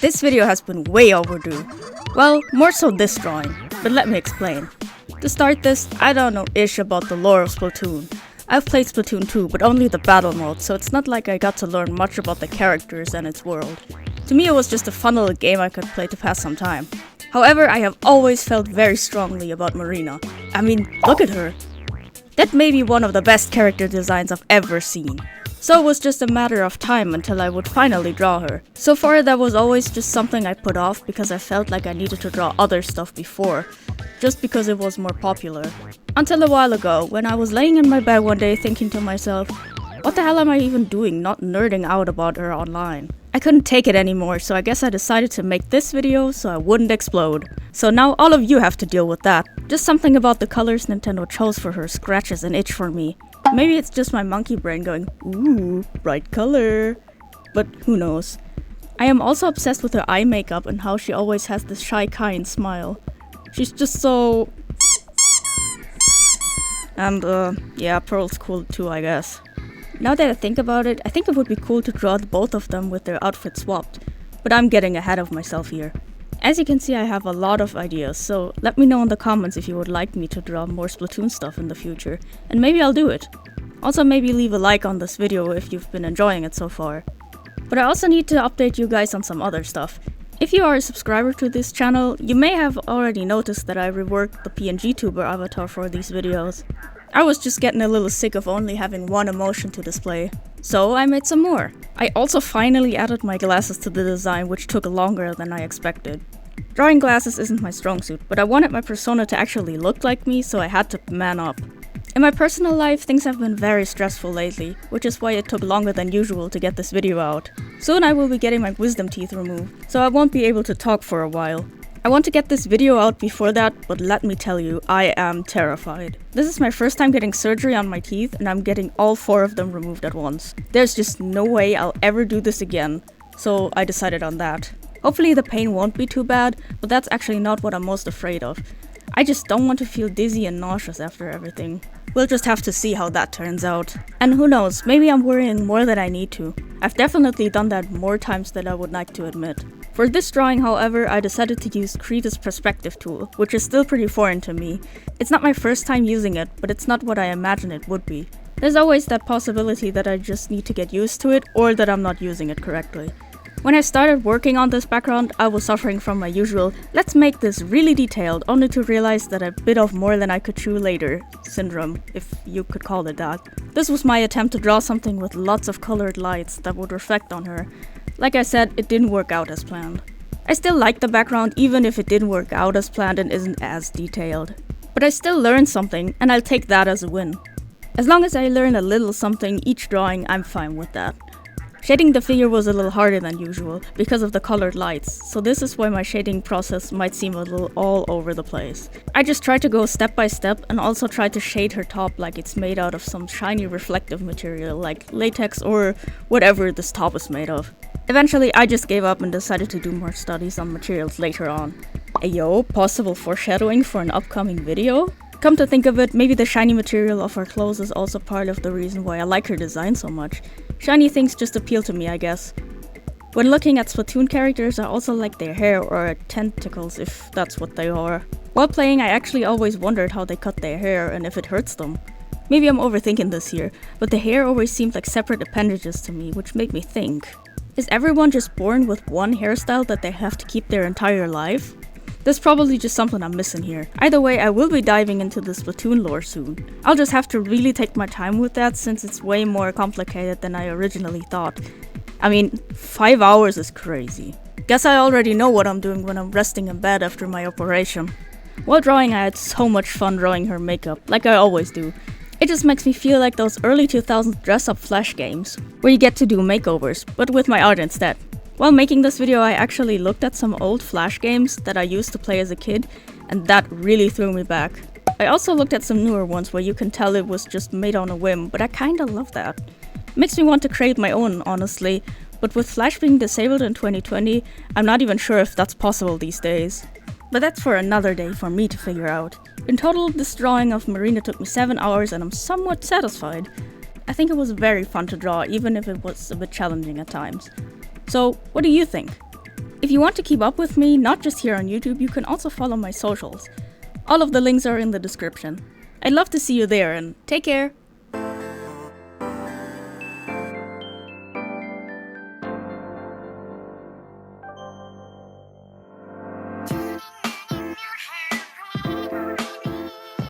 This video has been way overdue. Well, more so this drawing, but let me explain. To start this, I don't know ish about the lore of Splatoon. I've played Splatoon 2, but only the battle mode, so it's not like I got to learn much about the characters and its world. To me it was just a fun little game I could play to pass some time. However, I have always felt very strongly about Marina. I mean, look at her. That may be one of the best character designs I've ever seen. So it was just a matter of time until I would finally draw her. So far that was always just something I put off because I felt like I needed to draw other stuff before, just because it was more popular. Until a while ago, when I was laying in my bed one day thinking to myself, what the hell am I even doing not nerding out about her online? I couldn't take it anymore, so I guess I decided to make this video so I wouldn't explode. So now all of you have to deal with that. Just something about the colors Nintendo chose for her scratches an itch for me. Maybe it's just my monkey brain going, ooh, bright color. But who knows. I am also obsessed with her eye makeup and how she always has this shy, kind smile. She's just so... And yeah, Pearl's cool too, I guess. Now that I think about it, I think it would be cool to draw both of them with their outfits swapped. But I'm getting ahead of myself here. As you can see, I have a lot of ideas, so let me know in the comments if you would like me to draw more Splatoon stuff in the future, and maybe I'll do it. Also, maybe leave a like on this video if you've been enjoying it so far. But I also need to update you guys on some other stuff. If you are a subscriber to this channel, you may have already noticed that I reworked the PNG tuber avatar for these videos. I was just getting a little sick of only having one emotion to display, so I made some more. I also finally added my glasses to the design, which took longer than I expected. Drawing glasses isn't my strong suit, but I wanted my persona to actually look like me, so I had to man up. In my personal life, things have been very stressful lately, which is why it took longer than usual to get this video out. Soon I will be getting my wisdom teeth removed, so I won't be able to talk for a while. I want to get this video out before that, but let me tell you, I am terrified. This is my first time getting surgery on my teeth, and I'm getting all 4 of them removed at once. There's just no way I'll ever do this again, so I decided on that. Hopefully the pain won't be too bad, but that's actually not what I'm most afraid of. I just don't want to feel dizzy and nauseous after everything. We'll just have to see how that turns out. And who knows, maybe I'm worrying more than I need to. I've definitely done that more times than I would like to admit. For this drawing, however, I decided to use Krita's perspective tool, which is still pretty foreign to me. It's not my first time using it, but it's not what I imagined it would be. There's always that possibility that I just need to get used to it, or that I'm not using it correctly. When I started working on this background, I was suffering from my usual, let's make this really detailed, only to realize that I bit off more than I could chew later syndrome, if you could call it that. This was my attempt to draw something with lots of colored lights that would reflect on her. Like I said, it didn't work out as planned. I still like the background even if it didn't work out as planned and isn't as detailed. But I still learned something, and I'll take that as a win. As long as I learn a little something each drawing, I'm fine with that. Shading the figure was a little harder than usual because of the colored lights, so this is why my shading process might seem a little all over the place. I just tried to go step by step and also tried to shade her top like it's made out of some shiny reflective material like latex or whatever this top is made of. Eventually I just gave up and decided to do more studies on materials later on. Ayo, possible foreshadowing for an upcoming video? Come to think of it, maybe the shiny material of her clothes is also part of the reason why I like her design so much. Shiny things just appeal to me, I guess. When looking at Splatoon characters, I also like their hair or tentacles, if that's what they are. While playing, I actually always wondered how they cut their hair and if it hurts them. Maybe I'm overthinking this here, but the hair always seemed like separate appendages to me, which made me think. Is everyone just born with one hairstyle that they have to keep their entire life? There's probably just something I'm missing here. Either way, I will be diving into the Splatoon lore soon. I'll just have to really take my time with that since it's way more complicated than I originally thought. I mean, 5 hours is crazy. Guess I already know what I'm doing when I'm resting in bed after my operation. While drawing, I had so much fun drawing her makeup, like I always do. It just makes me feel like those early 2000s dress-up Flash games, where you get to do makeovers, but with my art instead. While making this video, I actually looked at some old Flash games that I used to play as a kid, and that really threw me back. I also looked at some newer ones where you can tell it was just made on a whim, but I kinda love that. It makes me want to create my own, honestly, but with Flash being disabled in 2020, I'm not even sure if that's possible these days. But that's for another day for me to figure out. In total, this drawing of Marina took me 7 hours and I'm somewhat satisfied. I think it was very fun to draw, even if it was a bit challenging at times. So, what do you think? If you want to keep up with me, not just here on YouTube, you can also follow my socials. All of the links are in the description. I'd love to see you there, and take care!